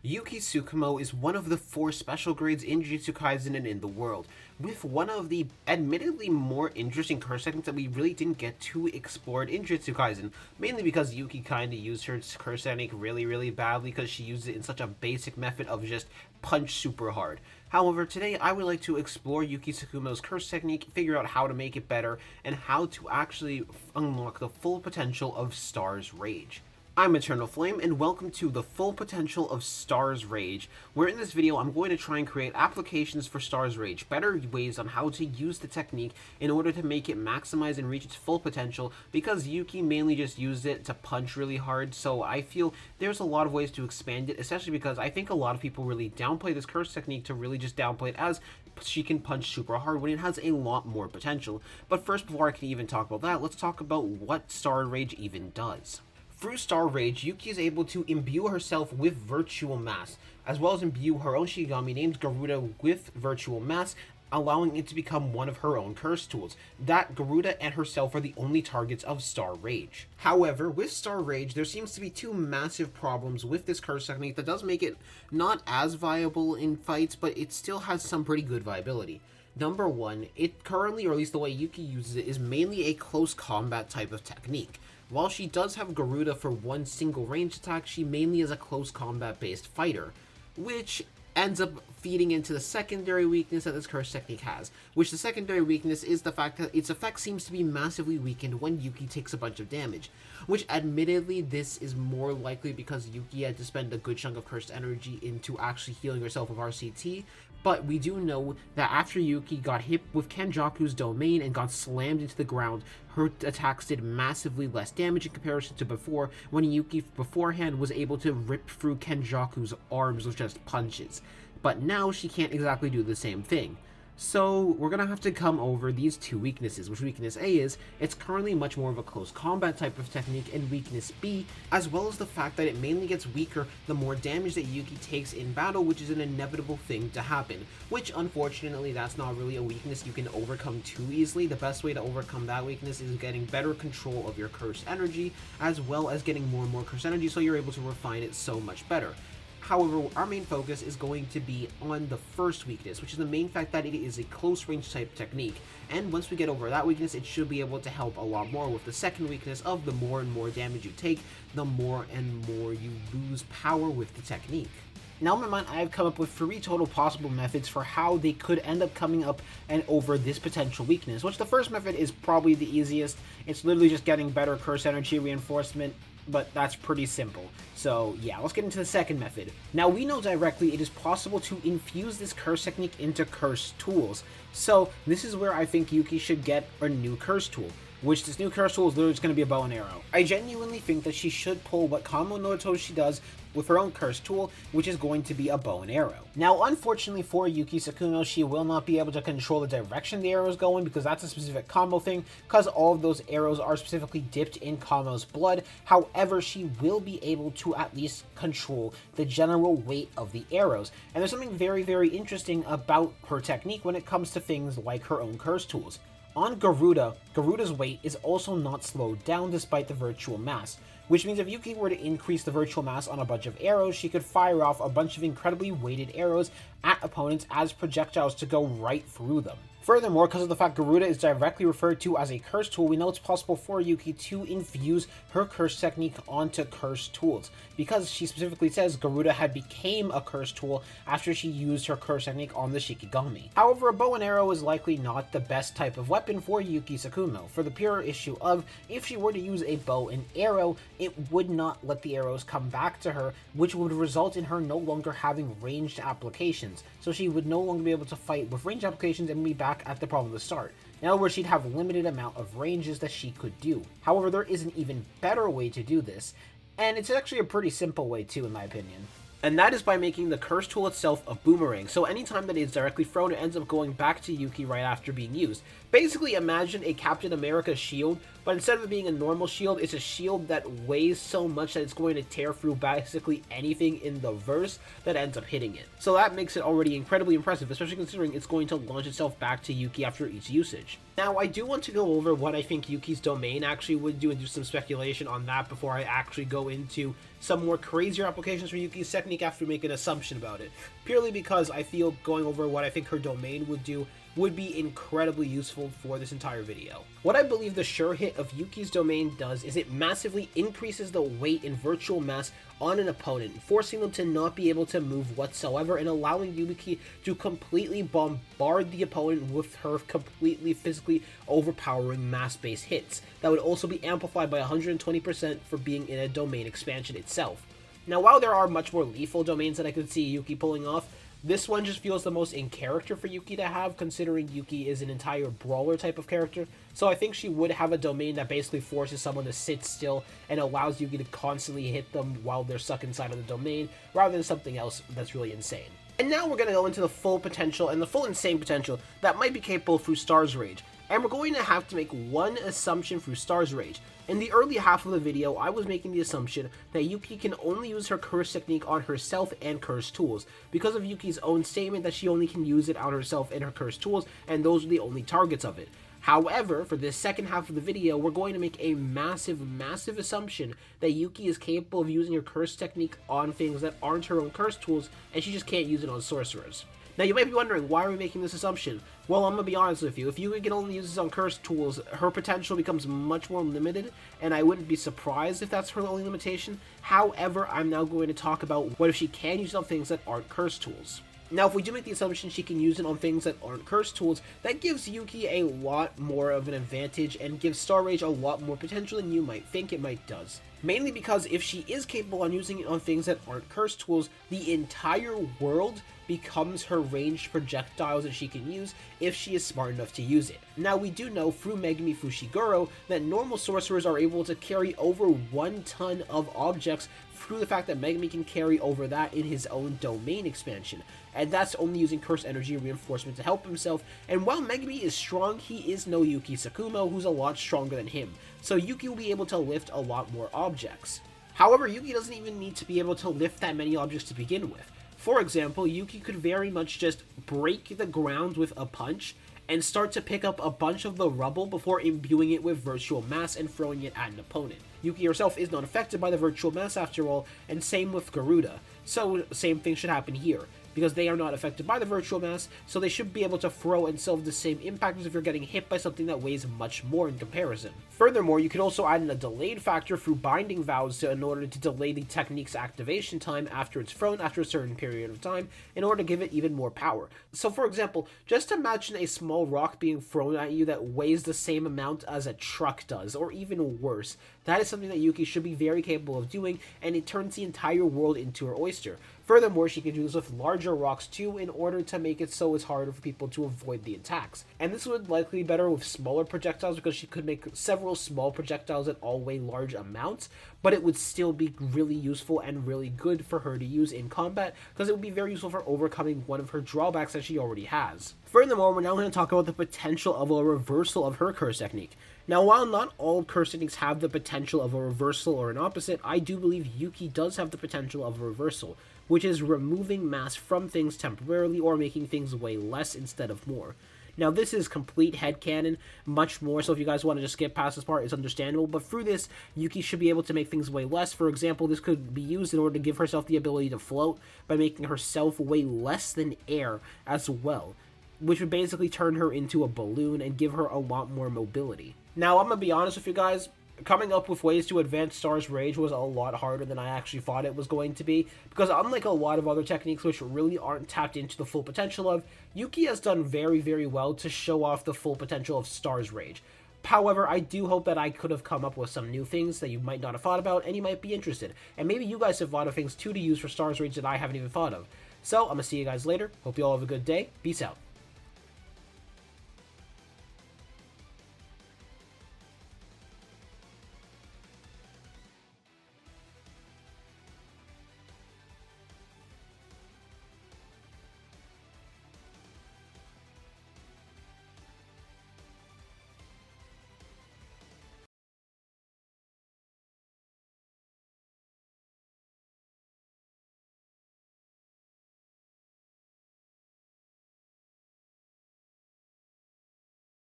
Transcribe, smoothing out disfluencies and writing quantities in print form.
Yuki Tsukumo is one of the 4 special grades in Jujutsu Kaisen and in the world, with one of the admittedly more interesting curse techniques that we really didn't get to explore in Jujutsu Kaisen, mainly because Yuki kinda used her curse technique really badly because she used it in such a basic method of just punch super hard. However, today I would like to explore Yuki Tsukumo's curse technique, figure out how to make it better, and how to actually unlock the full potential of Star's Rage. I'm Eternal Flame, and welcome to the full potential of Star's Rage, where in this video I'm going to try and create applications for Star's Rage, better ways on how to use the technique in order to make it maximize and reach its full potential, because Yuki mainly just used it to punch really hard, so I feel there's a lot of ways to expand it, especially because I think a lot of people really downplay this curse technique to really just downplay it as she can punch super hard when it has a lot more potential. But first, before I can even talk about that, let's talk about what Star Rage even does. Through Star Rage, Yuki is able to imbue herself with virtual mass, as well as imbue her own Shigami named Garuda with virtual mass, allowing it to become one of her own curse tools. That Garuda and herself are the only targets of Star Rage. However, with Star Rage, there seems to be 2 massive problems with this curse technique that does make it not as viable in fights, but it still has some pretty good viability. Number 1, it currently, or at least the way Yuki uses it, is mainly a close combat type of technique. While she does have Garuda for one single range attack, she mainly is a close combat based fighter, which ends up feeding into the secondary weakness that this curse technique has, which the secondary weakness is the fact that its effect seems to be massively weakened when Yuki takes a bunch of damage, which admittedly this is more likely because Yuki had to spend a good chunk of cursed energy into actually healing herself with RCT, but we do know that after Yuki got hit with Kenjaku's domain and got slammed into the ground, her attacks did massively less damage in comparison to before, when Yuki beforehand was able to rip through Kenjaku's arms with just punches. But now she can't exactly do the same thing. So we're gonna have to come over these 2 weaknesses, which weakness A is, it's currently much more of a close combat type of technique, and weakness B, as well as the fact that it mainly gets weaker the more damage that Yuki takes in battle, which is an inevitable thing to happen, which unfortunately that's not really a weakness you can overcome too easily. The best way to overcome that weakness is getting better control of your cursed energy, as well as getting more and more cursed energy so you're able to refine it so much better. However, our main focus is going to be on the first weakness, which is the main fact that it is a close range type technique, and once we get over that weakness, it should be able to help a lot more with the second weakness of the more and more damage you take, the more and more you lose power with the technique. Now in my mind, I've come up with 3 total possible methods for how they could end up coming up and over this potential weakness, which the first method is probably the easiest. It's literally just getting better curse energy reinforcement, but that's pretty simple. So yeah, let's get into the second method. Now we know directly it is possible to infuse this curse technique into curse tools. So this is where I think Yuki should get a new curse tool, which this new curse tool is literally just going to be a bow and arrow. I genuinely think that she should pull what Kamo no Toji does with her own curse tool, which is going to be a bow and arrow. Now, unfortunately for Yuki Tsukumo, she will not be able to control the direction the arrow is going, because that's a specific combo thing, because all of those arrows are specifically dipped in Kamo's blood. However, she will be able to at least control the general weight of the arrows. And there's something very interesting about her technique when it comes to things like her own curse tools. On Garuda, Garuda's weight is also not slowed down despite the virtual mass, which means if Yuki were to increase the virtual mass on a bunch of arrows, she could fire off a bunch of incredibly weighted arrows at opponents as projectiles to go right through them. Furthermore, because of the fact Garuda is directly referred to as a curse tool, we know it's possible for Yuki to infuse her curse technique onto curse tools, because she specifically says Garuda had became a curse tool after she used her curse technique on the Shikigami. However, a bow and arrow is likely not the best type of weapon for Yuki Tsukumo, for the pure issue of, if she were to use a bow and arrow, it would not let the arrows come back to her, which would result in her no longer having ranged applications, so she would no longer be able to fight with ranged applications and be back at the problem to start. In other words, she'd have a limited amount of ranges that she could do. However, there is an even better way to do this, and it's actually a pretty simple way too, in my opinion. And that is by making the curse tool itself a boomerang, so anytime that it is directly thrown, it ends up going back to Yuki right after being used. Basically, imagine a Captain America shield but instead of it being a normal shield, it's a shield that weighs so much that it's going to tear through basically anything in the verse that ends up hitting it. So that makes it already incredibly impressive, especially considering it's going to launch itself back to Yuki after each usage. Now, I do want to go over what I think Yuki's domain actually would do and do some speculation on that before I actually go into some more crazier applications for Yuki's technique after we make an assumption about it. Purely because I feel going over what I think her domain would do would be incredibly useful for this entire video. What I believe the sure hit of Yuki's domain does is it massively increases the weight and virtual mass on an opponent, forcing them to not be able to move whatsoever and allowing Yuki to completely bombard the opponent with her completely physically overpowering mass-based hits. That would also be amplified by 120% for being in a domain expansion itself. Now, while there are much more lethal domains that I could see Yuki pulling off, this one just feels the most in character for Yuki to have, considering Yuki is an entire brawler type of character. So I think she would have a domain that basically forces someone to sit still and allows Yuki to constantly hit them while they're stuck inside of the domain, rather than something else that's really insane. And now we're going to go into the full potential and the full insane potential that might be capable through Star's Rage. And we're going to have to make one assumption through Star's Rage. In the early half of the video, I was making the assumption that Yuki can only use her curse technique on herself and curse tools, because of Yuki's own statement that she only can use it on herself and her curse tools, and those are the only targets of it. However, for this second half of the video, we're going to make a massive assumption that Yuki is capable of using her curse technique on things that aren't her own curse tools, and she just can't use it on sorcerers. Now, you might be wondering, why are we making this assumption? Well, I'm going to be honest with you. If Yuki can only use this on cursed tools, her potential becomes much more limited, and I wouldn't be surprised if that's her only limitation. However, I'm now going to talk about what if she can use it on things that aren't cursed tools. Now, if we do make the assumption she can use it on things that aren't cursed tools, that gives Yuki a lot more of an advantage and gives Star Rage a lot more potential than you might think it might does. Mainly because if she is capable on using it on things that aren't cursed tools, the entire world becomes her ranged projectiles that she can use if she is smart enough to use it. Now, we do know through Megumi Fushiguro that normal sorcerers are able to carry over 1 ton of objects through the fact that Megumi can carry over that in his own domain expansion, and that's only using curse energy reinforcement to help himself. And while Megumi is strong, he is no Yuki Tsukumo, who's a lot stronger than him, so Yuki will be able to lift a lot more objects. However, Yuki doesn't even need to be able to lift that many objects to begin with. For example, Yuki could very much just break the ground with a punch and start to pick up a bunch of the rubble before imbuing it with virtual mass and throwing it at an opponent. Yuki herself is not affected by the virtual mass after all, and same with Garuda, so same thing should happen here, because they are not affected by the virtual mass, so they should be able to throw and still have the same impact as if you're getting hit by something that weighs much more in comparison. Furthermore, you can also add in a delayed factor through binding vows in order to delay the technique's activation time after it's thrown after a certain period of time, in order to give it even more power. So for example, just imagine a small rock being thrown at you that weighs the same amount as a truck does, or even worse. That is something that Yuki should be very capable of doing, and it turns the entire world into her oyster. Furthermore, she can do this with larger rocks too, in order to make it so it's harder for people to avoid the attacks. And this would likely be better with smaller projectiles, because she could make several small projectiles that all weigh large amounts, but it would still be really useful and really good for her to use in combat, because it would be very useful for overcoming one of her drawbacks that she already has. Furthermore, we're now going to talk about the potential of a reversal of her curse technique. Now, while not all curse techniques have the potential of a reversal or an opposite, I do believe Yuki does have the potential of a reversal, which is removing mass from things temporarily or making things weigh less instead of more. Now, this is complete headcanon, much more, so if you guys want to just skip past this part, it's understandable, but through this, Yuki should be able to make things weigh less. For example, this could be used in order to give herself the ability to float by making herself weigh less than air as well, which would basically turn her into a balloon and give her a lot more mobility. Now, I'm going to be honest with you guys, coming up with ways to advance Star's Rage was a lot harder than I actually thought it was going to be, because unlike a lot of other techniques which really aren't tapped into the full potential of, Yuki has done very well to show off the full potential of Star's Rage. However, I do hope that I could have come up with some new things that you might not have thought about and you might be interested, and maybe you guys have thought of things too to use for Star's Rage that I haven't even thought of. So, I'm going to see you guys later, hope you all have a good day, peace out.